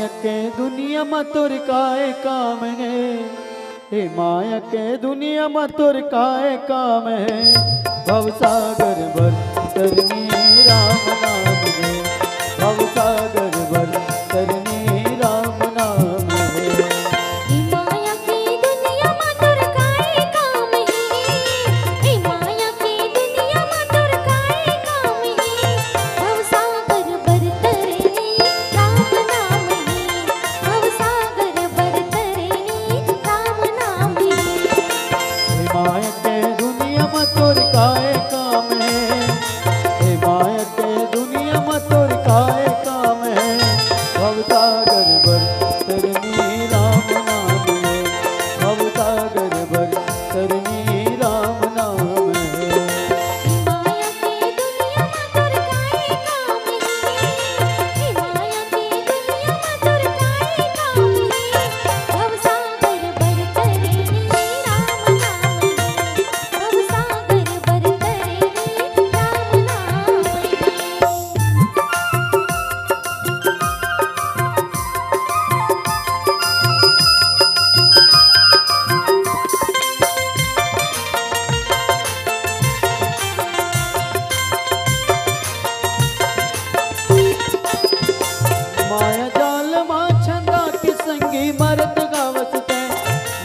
माया के दुनिया में तोर काए काम है, हे माया के दुनिया में तोर काए काम है। भवसागर भर तरनी राम नाम है, भवसागर भर तरनी राम नाम है। हे माया के दुनिया में तोर काए काम है, हे माया के दुनिया में तोर काए काम है। भवसागर भर तरनी राम नाम है, भवसागर भर तरनी राम नाम है। हे माया के दुनिया में तोर काए काम है, हे माया के दुनिया में तोर काए काम है। भवसागर भर तरनी राम नाम है, भवसागर भर तरनी राम नाम है। हे माया के दुनिया में तोर काए काम है, हे माया के दुनिया में तोर काए काम है। भवसागर भर तरनी राम नाम है, भवसागर भर तरनी राम नाम है। माया जाल मां छंदा के संगी मरत गावसते,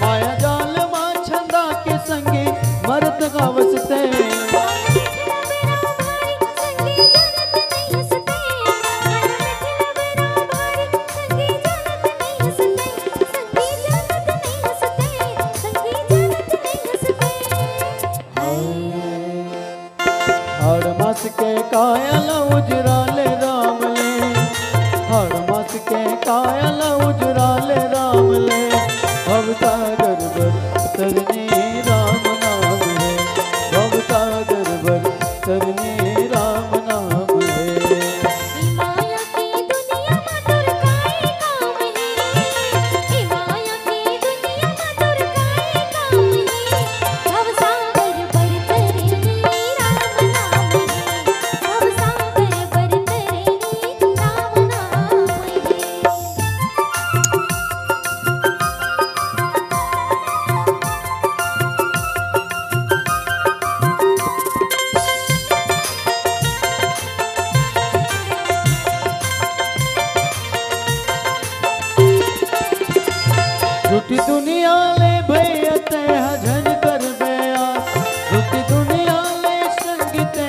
माया जाल मां छंदा के संगी मरत गावसते। हर मास के कायल उजराले राम ले, हर मास के कायल उजराले राम ले। भवसागर भर तरनी राम नाम है, भवसागर भर तरनी राम नाम है। हे माया के दुनिया में तोर काए काम है, हे माया के दुनिया में तोर काए काम है। भवसागर भर तरनी राम नाम है, भवसागर भर तरनी राम नाम है। झूठी दुनिया ले भैयते जन कर बयास, झूठी दुनिया ले संगीते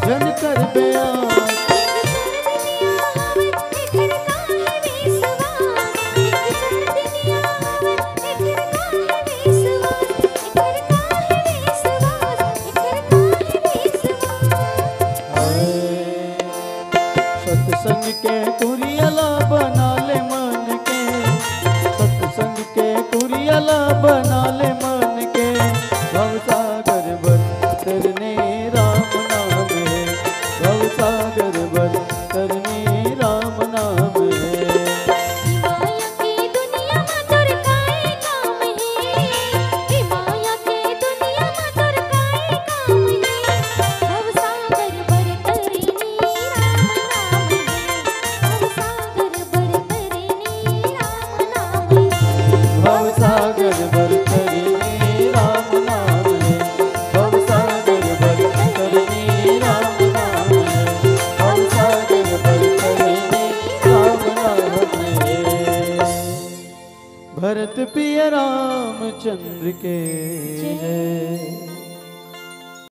जन कर बयास। सत्संग के कुरियला बना ले मन के, सत्संग के कुरियला बना ले मन के। भवसागर भर तरनी राम नाम है, भवसागर भर तरनी राम नाम है। हे माया के दुनिया में तोर काए काम है, हे माया के दुनिया में तोर काए काम है। भवसागर भर तरनी राम नाम है, भवसागर भर तरनी राम नाम है। भवसागर भर तरनी राम नाम है, भवसागर भर तरनी राम नाम है, भवसागर भर तरनी राम नाम है। भरत पिया रामचंद्र के जय।